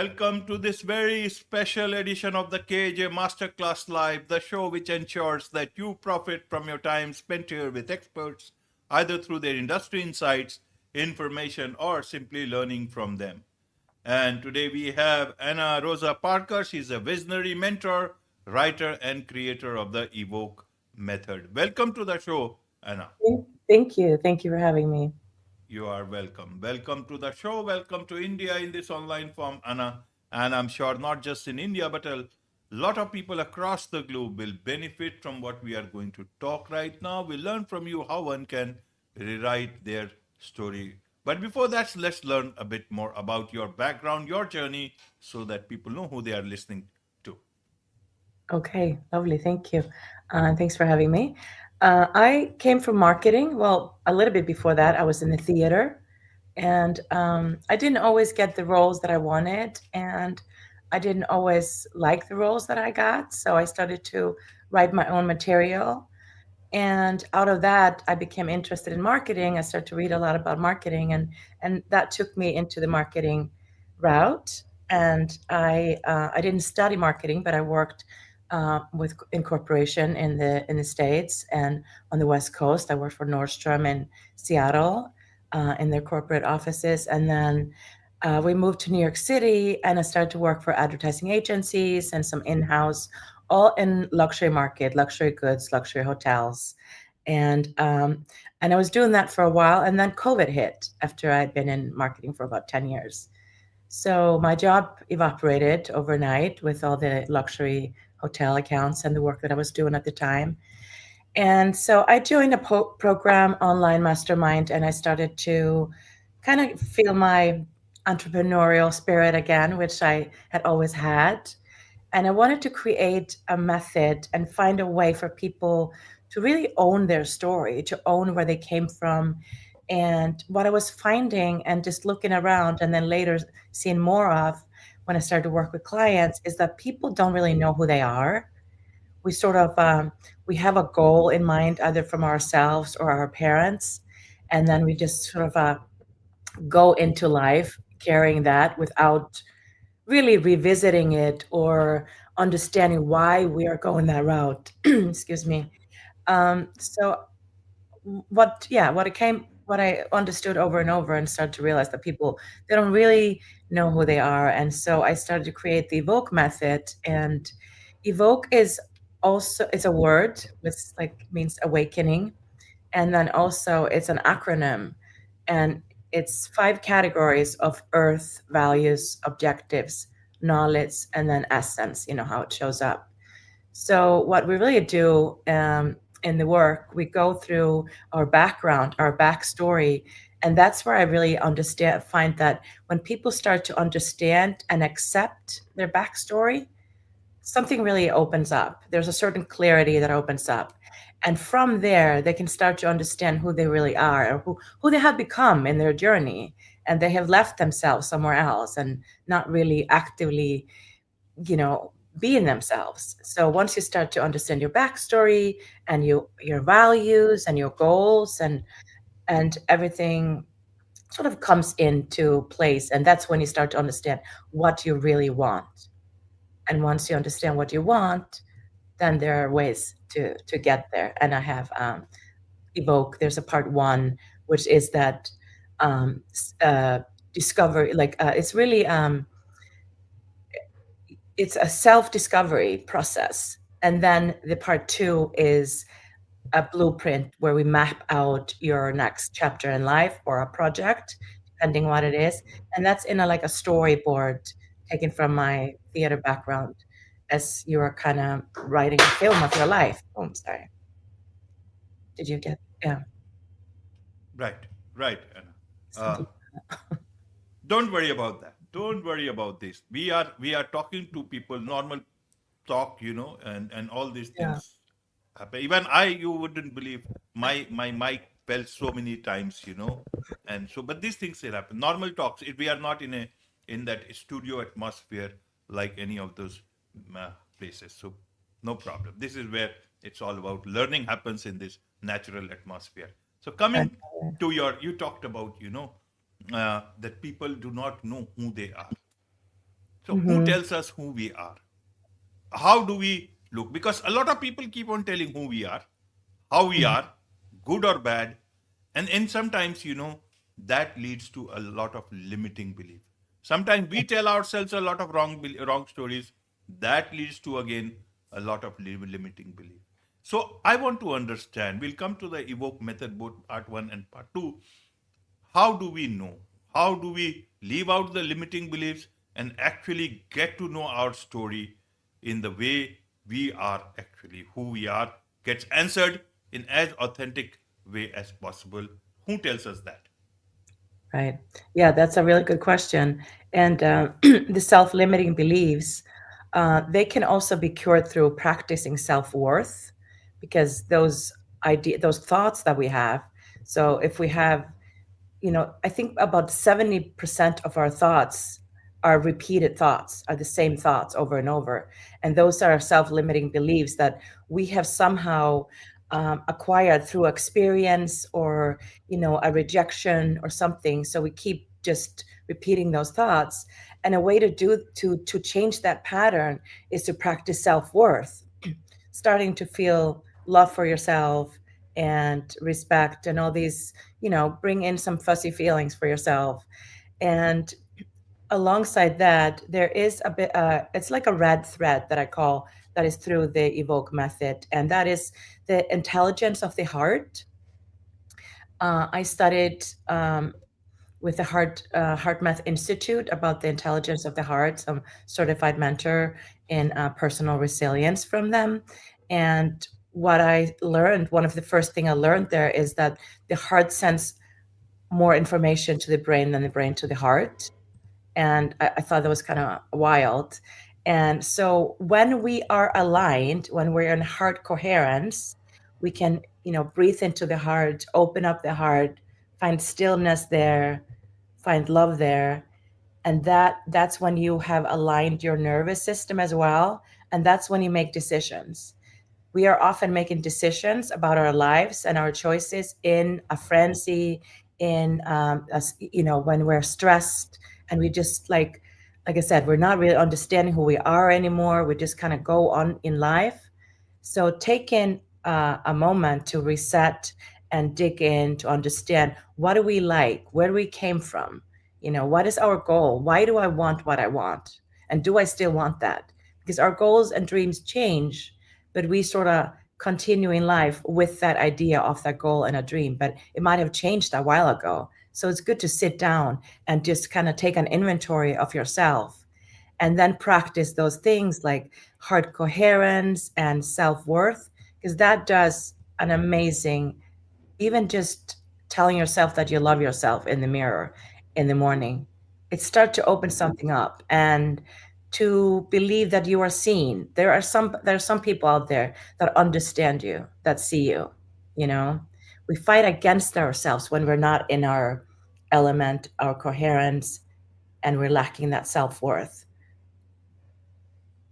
Welcome to this very special edition of the KAJ Masterclass Live, the show which ensures that you profit from your time spent here with experts, either through their industry insights, information, or simply learning from them. And today we have Anna Rosa Parker. She's a visionary mentor, writer, and creator of the EVOKE Method. Welcome to the show, Anna. Thank you. Thank you for having me. You are welcome. Welcome to the show. Welcome to India in this online form, Anna. And I'm sure not just in India, but a lot of people across the globe will benefit from what we are going to talk right now. We'll learn from you how one can rewrite their story. But before that, let's learn a bit more about your background, your journey, so that people know who they are listening to. Okay, lovely. Thank you. Thanks for having me. I came from marketing. Well, a little bit before that, I was in the theater, and I didn't always get the roles that I wanted, and I didn't always like the roles that I got. So I started to write my own material. And out of that, I became interested in marketing. I started to read a lot about marketing, and that took me into the marketing route. And I didn't study marketing, but I worked with incorporation in the States and on the West Coast. I worked for Nordstrom in Seattle in their corporate offices, and then we moved to New York City, and I started to work for advertising agencies and some in-house, all in luxury market, luxury goods, luxury hotels, and I was doing that for a while, and then COVID hit after I'd been in marketing for about 10 years. So my job evaporated overnight with all the luxury hotel accounts and the work that I was doing at the time. And so I joined a program, online mastermind, and I started to kind of feel my entrepreneurial spirit again, which I had always had. And I wanted to create a method and find a way for people to really own their story, to own where they came from. And what I was finding and just looking around and then later seeing more of when I started to work with clients is that people don't really know who they are. We sort of we have a goal in mind either from ourselves or our parents, and then we just sort of go into life carrying that without really revisiting it or understanding why we are going that route. Excuse me. So what I understood over and over and started to realize that people, they don't really know who they are. And so I started to create the evoke method. And evoke is also, it's a word which like means awakening, and then also it's an acronym, and it's 5 categories of earth, values, objectives, knowledge, and then essence, how it shows up. So what we really do in the work, we go through our background, our backstory, and that's where I really find that when people start to understand and accept their backstory, something really opens up. There's a certain clarity that opens up. And from there, they can start to understand who they really are, or who they have become in their journey. And they have left themselves somewhere else and not really actively, you know, being themselves. So once you start to understand your backstory and your values and your goals and everything sort of comes into place. And that's when you start to understand what you really want. And once you understand what you want, then there are ways to get there. And I have evoke. There's a part one, which is that discovery. Like it's really it's a self discovery process. And then the part two is a blueprint where we map out your next chapter in life or a project, depending what it is. And that's in a like a storyboard taken from my theater background as you are kind of writing a film of your life. Oh, I'm sorry. Did you get yeah, Right, right, Anna. Uh, something? don't worry about that. Don't worry about this. We are talking to people, normal talk, and all these Yeah. things happen. Even you wouldn't believe my mic fell so many times, and so. But these things still happen. Normal talks. We are not in that studio atmosphere like any of those uh, places. So no problem. This is where it's all about learning happens in this natural atmosphere. So Right. coming to you talked about that people do not know who they are. So who Mm-hmm. tells us who we are? How do we look? Because a lot of people keep on telling who we are, how we are, good or bad. And sometimes, that leads to a lot of limiting belief. Sometimes we tell ourselves a lot of wrong stories. That leads to, again, a lot of limiting belief. So I want to understand. We'll come to the evoke method, both part one and part two. How do we know? How do we leave out the limiting beliefs and actually get to know our story in the way we are actually who we are gets answered in as authentic way as possible? Who tells us that? Right. Yeah, that's a really good question. And the self-limiting beliefs, they can also be cured through practicing self-worth, because those thoughts that we have. So if we have, I think about 70% of our thoughts are repeated thoughts, are the same thoughts over and over. And those are self-limiting beliefs that we have somehow acquired through experience, or, a rejection or something. So we keep just repeating those thoughts. And a way to change that pattern is to practice self-worth, starting to feel love for yourself and respect and all these, bring in some fuzzy feelings for yourself. And alongside that, there is a bit, it's like a red thread that I call, that is through the evoke method, and that is the intelligence of the heart. I studied with the Heart Math Institute about the intelligence of the heart, some certified mentor in personal resilience from them. And what I learned, one of the first thing I learned there, is that the heart sends more information to the brain than the brain to the heart. And I thought that was kind of wild. And so when we are aligned, when we're in heart coherence, we can, breathe into the heart, open up the heart, find stillness there, find love there. And that's when you have aligned your nervous system as well. And that's when you make decisions. We are often making decisions about our lives and our choices in a frenzy, in when we're stressed, and we just like I said, we're not really understanding who we are anymore. We just kind of go on in life. So taking a moment to reset and dig in to understand, what do we like, where we came from, what is our goal, why do I want what I want, and do I still want that? Because our goals and dreams change, but we sort of continue in life with that idea of that goal and a dream, but it might have changed a while ago. So it's good to sit down and just kind of take an inventory of yourself, and then practice those things like heart coherence and self-worth, because that does an amazing, even just telling yourself that you love yourself in the mirror in the morning, it starts to open something up, and to believe that you are seen. There are some people out there that understand you, that see you. you know we fight against ourselves when we're not in our element, our coherence, and we're lacking that self-worth.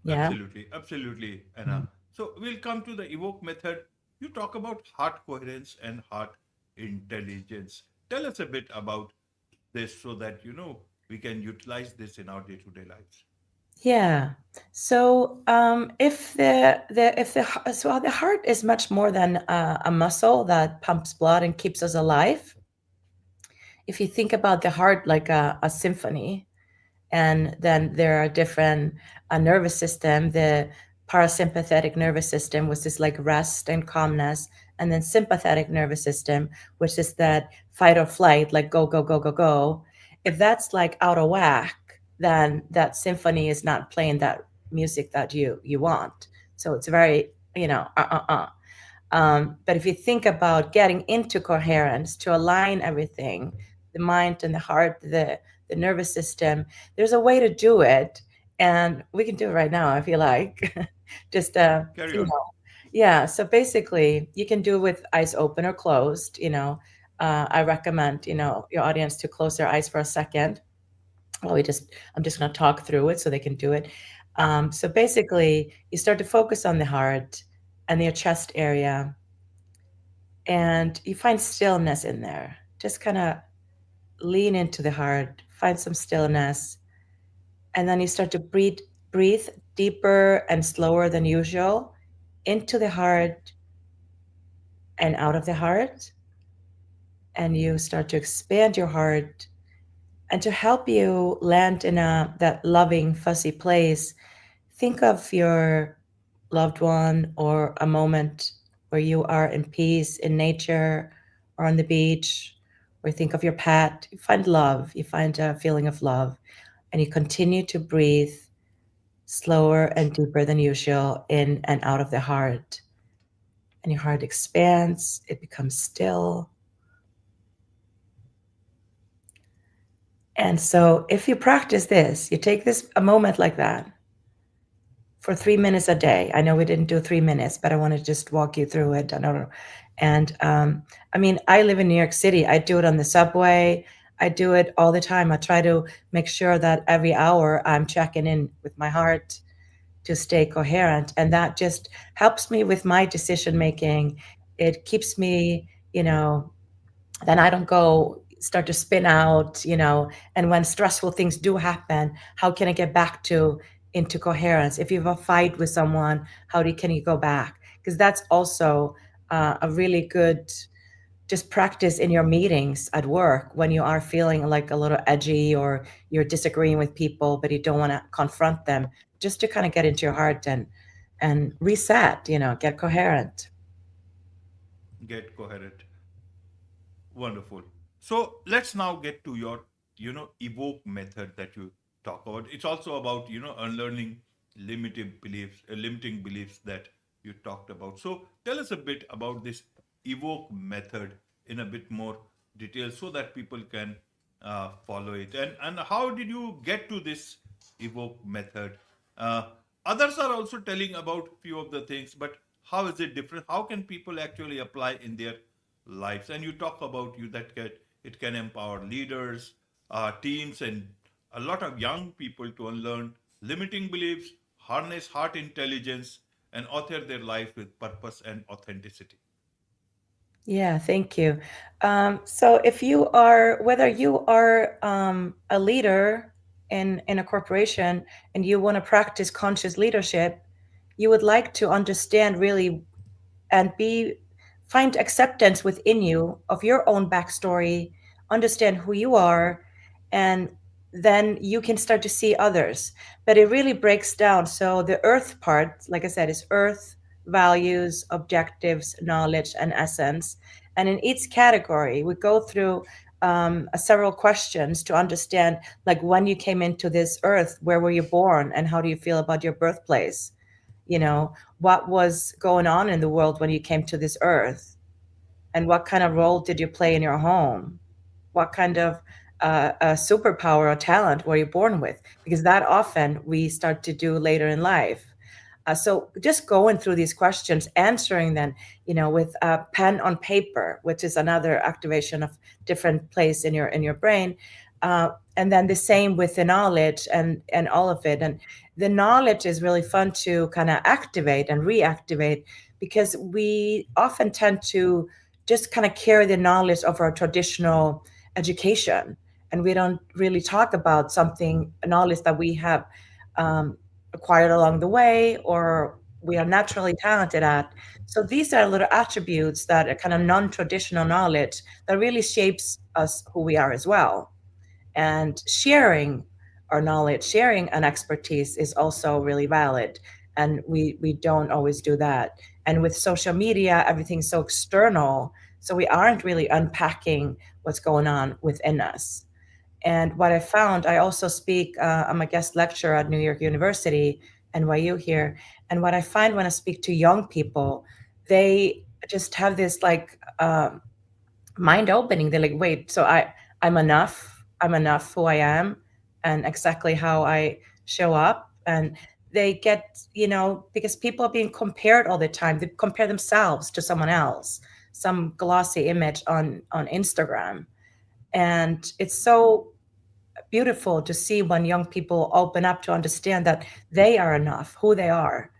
Yeah. Absolutely, absolutely, Anna. So we'll come to the evoke method. You talk about heart coherence and heart intelligence. Tell us a bit about this so that we can utilize this in our day-to-day lives. Yeah. So, if the heart is much more than a muscle that pumps blood and keeps us alive. If you think about the heart like a symphony, and then there are different nervous system, the parasympathetic nervous system, which is like rest and calmness, and then sympathetic nervous system, which is that fight or flight, like go go go go go. If that's like out of whack, then that symphony is not playing that music that you want. So it's very, but if you think about getting into coherence to align everything, the mind and the heart, the nervous system, there's a way to do it. And we can do it right now if you like. Just, Carry you on. know, yeah. So basically, you can do it with eyes open or closed. I recommend, your audience to close their eyes for a second. Well, I'm just going to talk through it so they can do it. So basically, you start to focus on the heart and your chest area, and you find stillness in there. Just kind of lean into the heart, find some stillness, And then you start to breathe deeper and slower than usual into the heart and out of the heart. And you start to expand your heart. And to help you land in that loving, fuzzy place, think of your loved one or a moment where you are in peace in nature or on the beach, or think of your pet. You find love, you find a feeling of love, and you continue to breathe slower and deeper than usual in and out of the heart. And your heart expands, it becomes still. And so, if you practice this, you take this a moment like that for 3 minutes a day. I know we didn't do 3 minutes, but I want to just walk you through it. I don't know. And I mean, I live in New York City. I do it on the subway. I do it all the time. I try to make sure that every hour I'm checking in with my heart to stay coherent. And that just helps me with my decision making. It keeps me, then I don't go start to spin out, and when stressful things do happen, how can I get back to into coherence? If you have a fight with someone, can you go back? Because that's also a really good just practice in your meetings at work when you are feeling like a little edgy or you're disagreeing with people, but you don't want to confront them, just to kind of get into your heart and reset, get coherent. Get coherent. Wonderful. So let's now get to your, evoke method that you talk about. It's also about, unlearning limiting beliefs that you talked about. So tell us a bit about this evoke method in a bit more detail so that people can follow it. And how did you get to this evoke method? Uh, Others are also telling about few of the things, but how is it different? How can people actually apply in their lives? And you talk about it can empower leaders, teams, and a lot of young people to unlearn limiting beliefs, harness heart intelligence, and author their life with purpose and authenticity. Yeah, thank you. So if you are, whether you are a leader in a corporation and you want to practice conscious leadership, you would like to understand really and be find acceptance within you of your own backstory, understand who you are, and then you can start to see others. But it really breaks down. So the earth part, like I said, is earth, values, objectives, knowledge, and essence. And in each category, we go through several questions to understand, like, when you came into this earth, where were you born, and how do you feel about your birthplace? What was going on in the world when you came to this earth, and what kind of role did you play in your home? What kind of superpower or talent were you born with? Because that often we start to do later in life. So just going through these questions, answering them, with a pen on paper, which is another activation of different place in your brain. And then the same with the knowledge and all of it. And the knowledge is really fun to kind of activate and reactivate, because we often tend to just kind of carry the knowledge of our traditional education, and we don't really talk about something knowledge that we have um, acquired along the way, or we are naturally talented at. So these are little attributes that are kind of non-traditional knowledge that really shapes us who we are as well. And sharing our knowledge, sharing an expertise is also really valid. And we don't always do that. And with social media, everything's so external. So we aren't really unpacking what's going on within us. And what I found, I also speak, I'm a guest lecturer at New York University, NYU here. And what I find when I speak to young people, they just have this like mind opening. They're like, wait, so I'm enough. I'm enough who I am and exactly how I show up. And they get, because people are being compared all the time. They compare themselves to someone else, some glossy image on Instagram. And it's so beautiful to see when young people open up to understand that they are enough, who they are,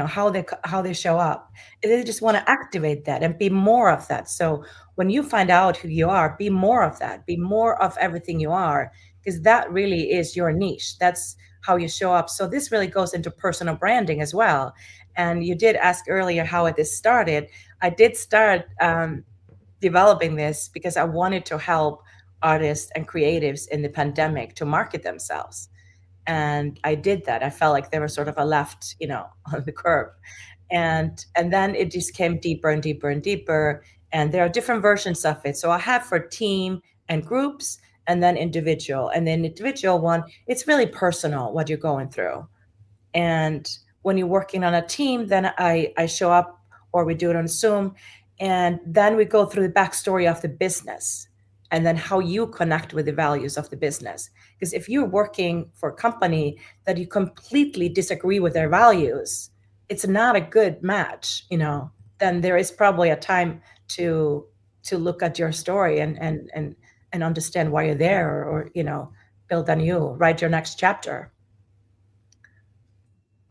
how they show up. And they just want to activate that and be more of that. So when you find out who you are, be more of that, be more of everything you are, because that really is your niche. That's how you show up. So this really goes into personal branding as well. And you did ask earlier how this started. I did start developing this because I wanted to help artists and creatives in the pandemic to market themselves. And I did that. I felt like they were sort of a left, on the curb. And then it just came deeper and deeper and deeper. And there are different versions of it. So I have for team and groups, and then individual. And then individual one, it's really personal what you're going through. And when you're working on a team, then I show up, or we do it on Zoom, and then we go through the backstory of the business and then how you connect with the values of the business. Because if you're working for a company that you completely disagree with their values, it's not a good match, then there is probably a time to look at your story and understand why you're there, or build anew, write your next chapter.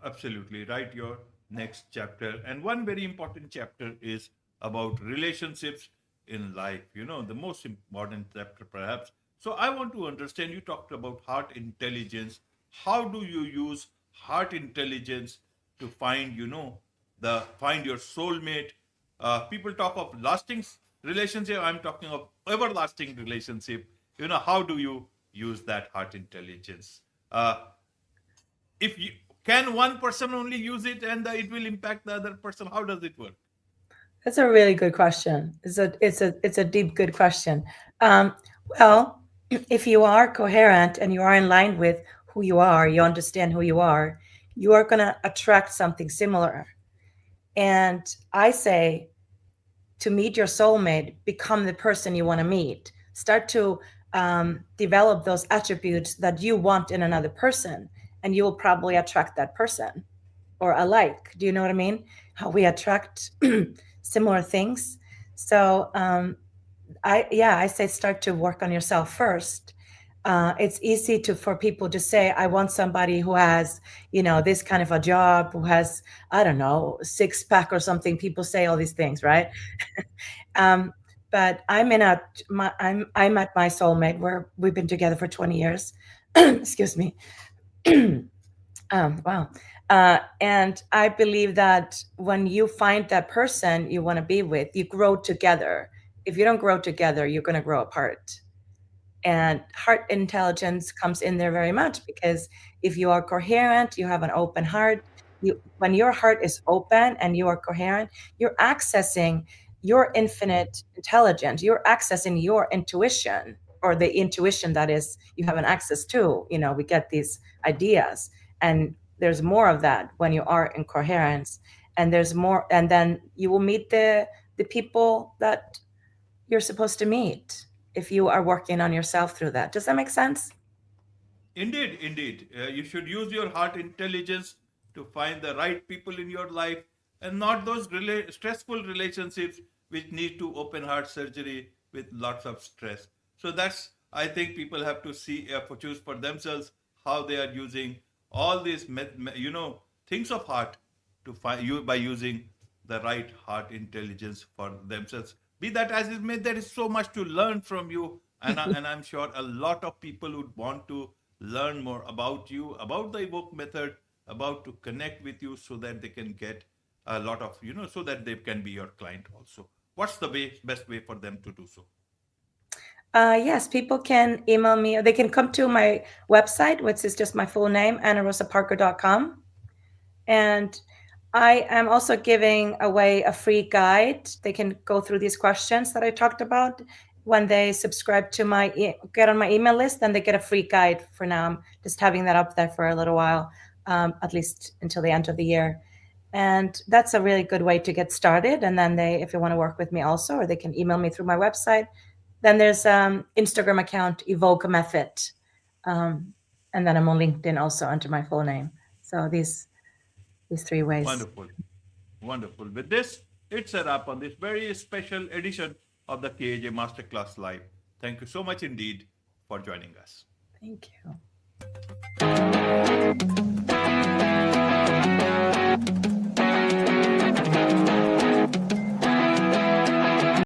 Absolutely. Write your next chapter. And one very important chapter is about relationships in life, the most important chapter perhaps. So I want to understand, you talked about heart intelligence. How do you use heart intelligence to find, find your soulmate? People talk of lasting relationship. I'm talking of everlasting relationship. How do you use that heart intelligence? If you can one person only use it and it will impact the other person, how does it work? That's a really good question. It's a deep, good question. Um, well, if you are coherent and you are in line with who you are, you understand who you are going to attract something similar. And I say, to meet your soulmate, become the person you want to meet. Start to develop those attributes that you want in another person, and you will probably attract that person, or alike. Do you know what I mean? How we attract similar things. So I say start to work on yourself first. It's easy for people to say, I want somebody who has, this kind of a job, who has, I don't know, six pack or something. People say all these things, right? But I'm at my soulmate, where we've been together for 20 years. Excuse me. Wow. And I believe that when you find that person you want to be with, you grow together. If you don't grow together, you're going to grow apart. And heart intelligence comes in there very much, because if you are coherent, you have an open heart. When your heart is open and you are coherent, you're accessing your infinite intelligence. You're accessing your intuition, or the intuition that is you have an access to. We get these ideas, and there's more of that when you are in coherence. And there's more, and then you will meet the people that you're supposed to meet, if you are working on yourself through that. Does that make sense? Indeed, indeed. You should use your heart intelligence to find the right people in your life, and not those stressful relationships which need to open heart surgery with lots of stress. So that's, I think people have to see, choose for themselves how they are using all these, things of heart to find you by using the right heart intelligence for themselves. Be that as it may, there is so much to learn from you, and I'm sure a lot of people would want to learn more about you, about the evoke method, about to connect with you, so that they can get a lot of, so that they can be your client also. What's the best way for them to do so? Yes, people can email me, or they can come to my website, which is just my full name, annarosaparker.com. And I am also giving away a free guide. They can go through these questions that I talked about. When they subscribe to get on my email list, then they get a free guide. For now, I'm just having that up there for a little while, at least until the end of the year. And that's a really good way to get started. And then if you want to work with me also, or they can email me through my website. Then there's Instagram account, EVOKE Method. And then I'm on LinkedIn also under my full name. So these three ways. Wonderful. Wonderful. With this, it's a wrap on this very special edition of the KAJ Masterclass Live. Thank you so much indeed for joining us. Thank you.